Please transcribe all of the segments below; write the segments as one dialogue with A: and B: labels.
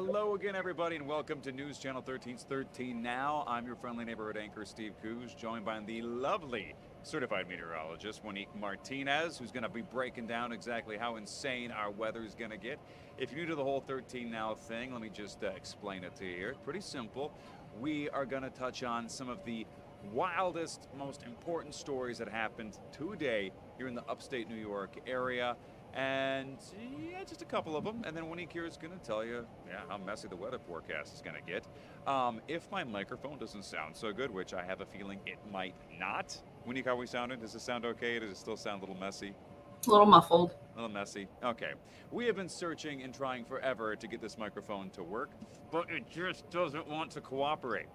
A: Hello again, everybody, and welcome to News Channel 13's 13 Now. I'm your friendly neighborhood anchor, Steve Cohoes, joined by the lovely certified meteorologist, Monique Martinez, who's going to be breaking down exactly how insane our weather is going to get. If you're new to the whole 13 Now thing, let me just explain it to you here. It's pretty simple. We are going to touch on some of the wildest, most important stories that happened today here in the upstate New York area. And yeah, just a couple of them. And then Winnie here is going to tell you, how messy the weather forecast is going to get. If my microphone doesn't sound so good, which I have a feeling it might not. Winnie, how we sounded? Does it sound okay? Does it still sound a little messy?
B: A little muffled.
A: A little messy. Okay. We have been searching and trying forever to get this microphone to work, but it just doesn't want to cooperate.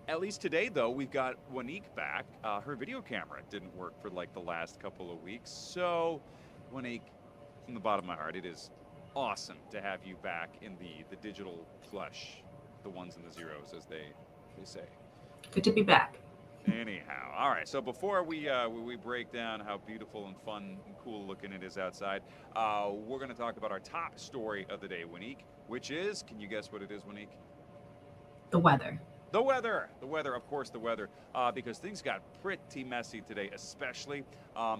A: At least today, though, we've got Wanique back. Her video camera didn't work for like the last couple of weeks. So, Wanique, from the bottom of my heart, it is awesome to have you back in the digital flesh, the ones and the zeros, as they say.
B: Good to be back.
A: Anyhow, all right. So before we break down how beautiful and fun and cool looking it is outside, we're going to talk about our top story of the day, Wanique, which is, can you guess what it is, Wanique?
B: The weather.
A: The weather, of course, the weather, because things got pretty messy today, especially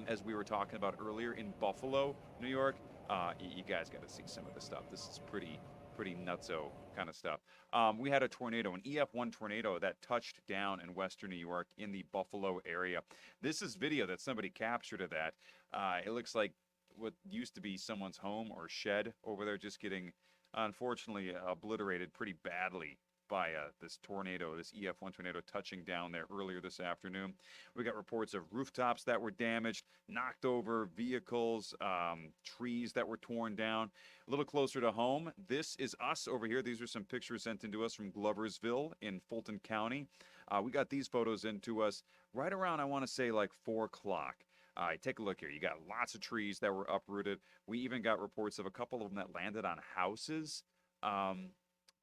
A: as we were talking about earlier in Buffalo, New York. You guys got to see some of the stuff. This is pretty nutso kind of stuff. We had a tornado, an EF1 tornado that touched down in western New York in the Buffalo area. This is video that somebody captured of that. It looks like what used to be someone's home or shed over there just getting, unfortunately, obliterated pretty badly by this tornado, this EF1 tornado touching down there earlier this afternoon. We got reports of rooftops that were damaged, knocked over vehicles, trees that were torn down. A little closer to home, this is us over here. These are some pictures sent into us from Gloversville in Fulton County. We got these photos into us right around, I want to say, like 4 o'clock. Take a look here. You got lots of trees that were uprooted. We even got reports of a couple of them that landed on houses.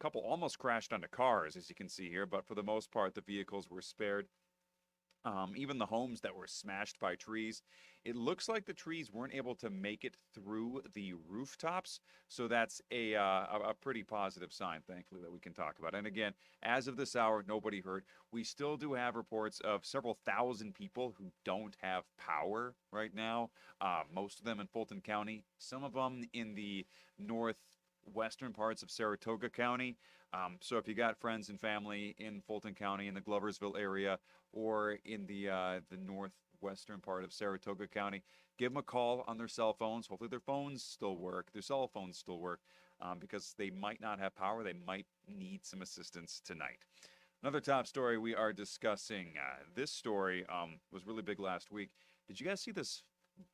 A: Couple almost crashed onto cars, as you can see here, but for the most part, the vehicles were spared. Even the homes that were smashed by trees, it looks like the trees weren't able to make it through the rooftops, so that's a pretty positive sign, thankfully, that we can talk about. And again, as of this hour, nobody hurt. We still do have reports of several thousand people who don't have power right now, most of them in Fulton County, some of them in the northwestern parts of Saratoga County. So if you got friends and family in Fulton County, in the Gloversville area, or in the northwestern part of Saratoga County, give them a call on their cell phones. Hopefully their phones still work, their cell phones still work, because they might not have power. They might need some assistance tonight. Another top story we are discussing. This story was really big last week. Did you guys see this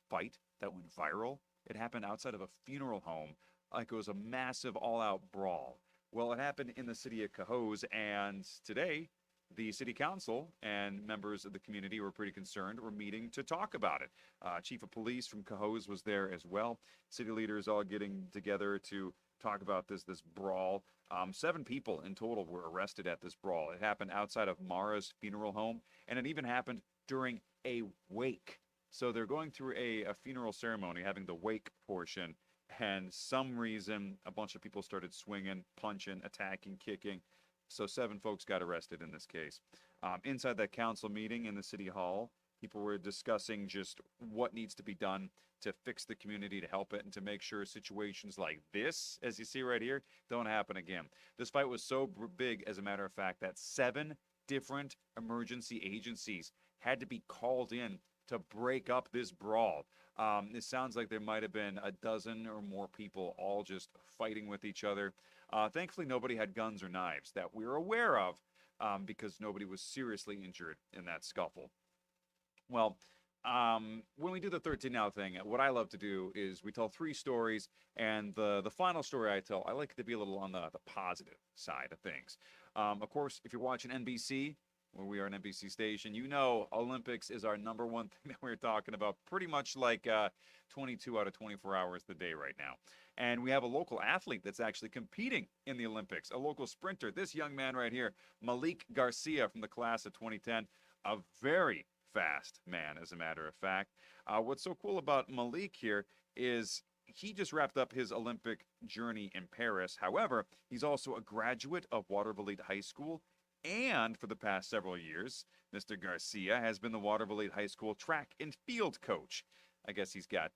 A: fight that went viral? It happened outside of a funeral home. Like it was a massive all-out brawl. Well, it happened in the city of Cohoes, and today the city council and members of the community were pretty concerned. We're meeting to talk about it. Chief of police from Cohoes was there as well. City leaders all getting together to talk about this brawl. 7 people in total were arrested at this brawl. It happened outside of Mara's funeral home, and it even happened during a wake. So they're going through a funeral ceremony, having the wake portion, and some reason a bunch of people started swinging, punching, attacking, kicking. So 7 folks got arrested in this case. Inside that council meeting in the city hall, people were discussing just what needs to be done to fix the community, to help it, and to make sure situations like this, as you see right here, don't happen again. This fight was so big, as a matter of fact, that 7 different emergency agencies had to be called in to break up this brawl. It sounds like there might have been a dozen or more people all just fighting with each other. Thankfully, nobody had guns or knives that we're aware of, because nobody was seriously injured in that scuffle. Well, when we do the 13 Now thing, what I love to do is we tell 3 stories, and the final story I tell, I like it to be a little on the positive side of things. Of course, if you're watching NBC, where we are an NBC station, you know Olympics is our number one thing that we're talking about pretty much like 22 out of 24 hours a day right now. And we have a local athlete that's actually competing in the Olympics, a local sprinter. This young man right here, Malik Garcia from the class of 2010, a very fast man, as a matter of fact. What's so cool about Malik here is he just wrapped up his Olympic journey in Paris. However, he's also a graduate of Waterville High School. And for the past several years, Mr. Garcia has been the Waterville High School track and field coach. I guess he's got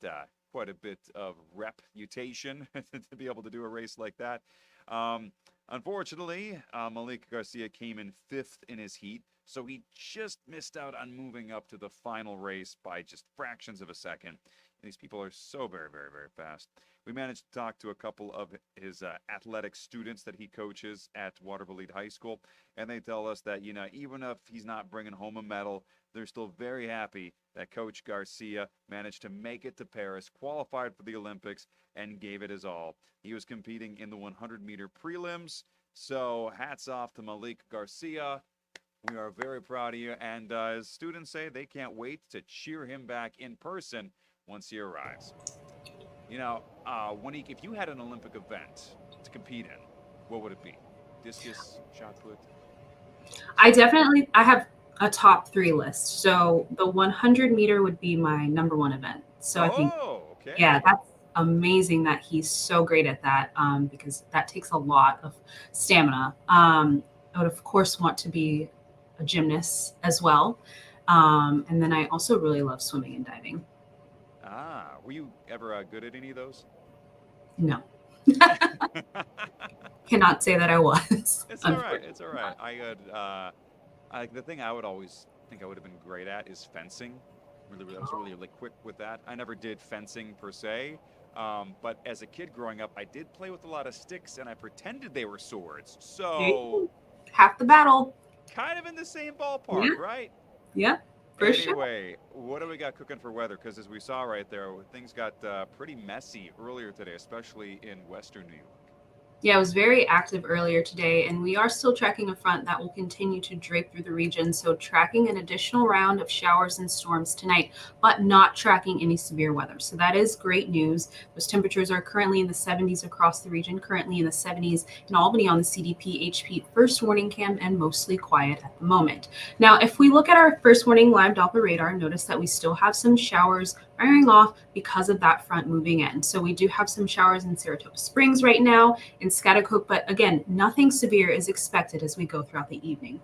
A: quite a bit of reputation to be able to do a race like that. Um, Unfortunately, Malik Garcia came in fifth in his heat, so he just missed out on moving up to the final race by just fractions of a second. These people are so very, very, very fast. We managed to talk to a couple of his athletic students that he coaches at Waterville High School, and they tell us that, even if he's not bringing home a medal, they're still very happy that Coach Garcia managed to make it to Paris, qualified for the Olympics, and gave it his all. He was competing in the 100-meter prelims, so hats off to Malik Garcia. We are very proud of you, and as students say, they can't wait to cheer him back in person once he arrives. If you had an Olympic event to compete in, what would it be? Discus, shot put?
B: I have a top three list. So the 100-meter would be my number one event. So I think, yeah,
A: Okay.
B: that's amazing that he's so great at that, because that takes a lot of stamina. I would, of course, want to be a gymnast as well. And then I also really love swimming and diving.
A: Were you ever good at any of those?
B: No, cannot say that I was,
A: It's all right.
B: unfortunately.
A: It's all right. The thing I would always think I would have been great at is fencing. Really, really, I was really, really quick with that. I never did fencing per se, but as a kid growing up, I did play with a lot of sticks, and I pretended they were swords.
B: There you
A: So,
B: go. Half the battle.
A: kind of in the same ballpark,
B: Yeah,
A: right?
B: yeah, for sure.
A: Anyway, what do we got cooking for weather? Because as we saw right there, things got pretty messy earlier today, especially in Western New York.
B: Yeah, it was very active earlier today, and we are still tracking a front that will continue to drape through the region. So, tracking an additional round of showers and storms tonight, but not tracking any severe weather. So, that is great news. Those temperatures are currently in the 70s across the region, currently in the 70s in Albany on the CDP HP first warning cam, and mostly quiet at the moment. Now, if we look at our first warning live Doppler radar, notice that we still have some showers firing off because of that front moving in. So, we do have some showers in Saratoga Springs right now in Scotticoke, but again, nothing severe is expected as we go throughout the evening.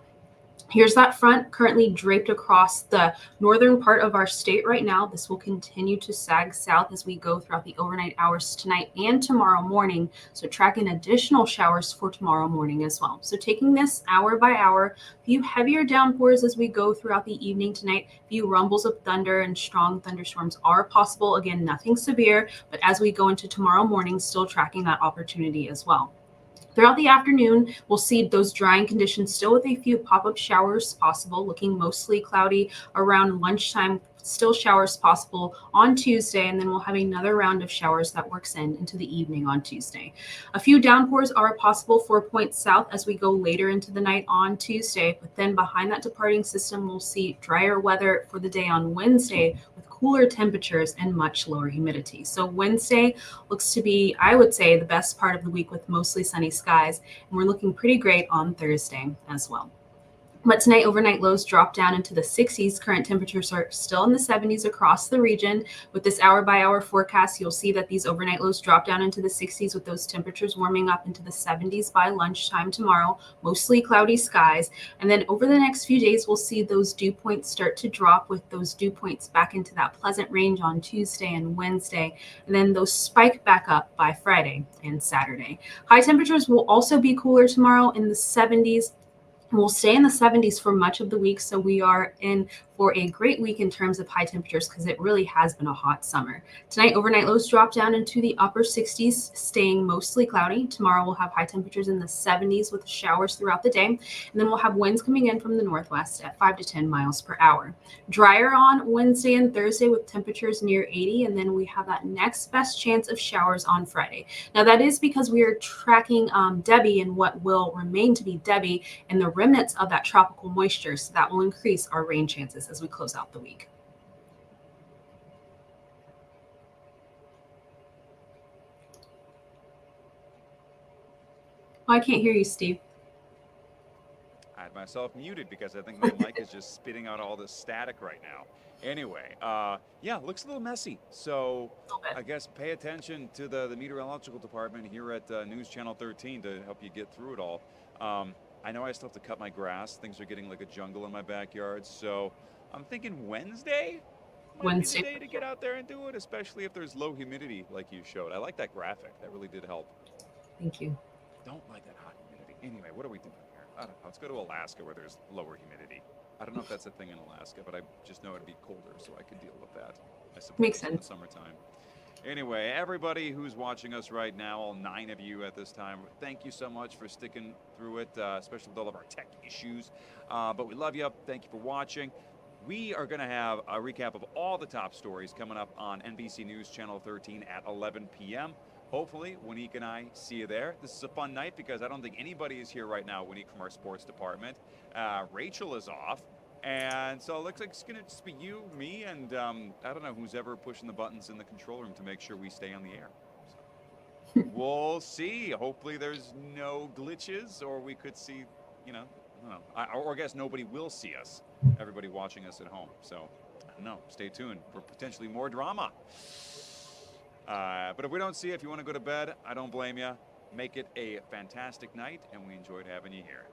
B: Here's that front currently draped across the northern part of our state right now. This will continue to sag south as we go throughout the overnight hours tonight and tomorrow morning. So tracking additional showers for tomorrow morning as well. So taking this hour by hour, few heavier downpours as we go throughout the evening tonight. Few rumbles of thunder and strong thunderstorms are possible. Again, nothing severe, but as we go into tomorrow morning, still tracking that opportunity as well. Throughout the afternoon, we'll see those drying conditions still with a few pop-up showers possible, looking mostly cloudy around lunchtime. Still showers possible on Tuesday, and then we'll have another round of showers that works into the evening on Tuesday. A few downpours are possible 4 points south as we go later into the night on Tuesday, but then behind that departing system, we'll see drier weather for the day on Wednesday with cooler temperatures and much lower humidity. So Wednesday looks to be, I would say, the best part of the week with mostly sunny skies, and we're looking pretty great on Thursday as well. But tonight, overnight lows drop down into the 60s. Current temperatures are still in the 70s across the region. With this hour by hour forecast, you'll see that these overnight lows drop down into the 60s with those temperatures warming up into the 70s by lunchtime tomorrow, mostly cloudy skies. And then over the next few days, we'll see those dew points start to drop with those dew points back into that pleasant range on Tuesday and Wednesday. And then those spike back up by Friday and Saturday. High temperatures will also be cooler tomorrow in the 70s. We'll stay in the 70s for much of the week, so we are in for a great week in terms of high temperatures because it really has been a hot summer. Tonight, overnight lows drop down into the upper 60s, staying mostly cloudy. Tomorrow, we'll have high temperatures in the 70s with showers throughout the day, and then we'll have winds coming in from the northwest at 5 to 10 miles per hour. Drier on Wednesday and Thursday with temperatures near 80, and then we have that next best chance of showers on Friday. Now, that is because we are tracking Debbie and what will remain to be Debbie and the remnants of that tropical moisture, so that will increase our rain chances as we close out the week. Oh, I can't hear you, Steve.
A: myself muted because I think my mic is just spitting out all this static right now. Anyway, yeah, looks a little messy. So
B: little bit.
A: I guess pay attention to the meteorological department here at News Channel 13 to help you get through it all. I know I still have to cut my grass. Things are getting like a jungle in my backyard. So I'm thinking Wednesday might be the
B: Wednesday.
A: day to get out there and do it, especially if there's low humidity like you showed. I like that graphic. That really did help.
B: Thank you.
A: Don't like that hot humidity. Anyway, what are we doing here? I don't know. Let's go to Alaska where there's lower humidity. I don't know if that's a thing in Alaska, but I just know it'd be colder, so I could deal with that. I suppose
B: Makes
A: in the
B: sense.
A: summertime. Anyway, everybody who's watching us right now, all 9 of you at this time, thank you so much for sticking through it, especially with all of our tech issues. But we love you. Thank you for watching. We are going to have a recap of all the top stories coming up on NBC News Channel 13 at 11 p.m. Hopefully, Wanique and I see you there. This is a fun night because I don't think anybody is here right now, Wanique, from our sports department. Rachel is off. And so it looks like it's going to just be you, me, and I don't know who's ever pushing the buttons in the control room to make sure we stay on the air. So, we'll see. Hopefully there's no glitches, or we could see, you know, I don't know. Or I guess nobody will see us, everybody watching us at home. So, I don't know. Stay tuned for potentially more drama. But if we don't see you, if you want to go to bed, I don't blame you. Make it a fantastic night, and we enjoyed having you here.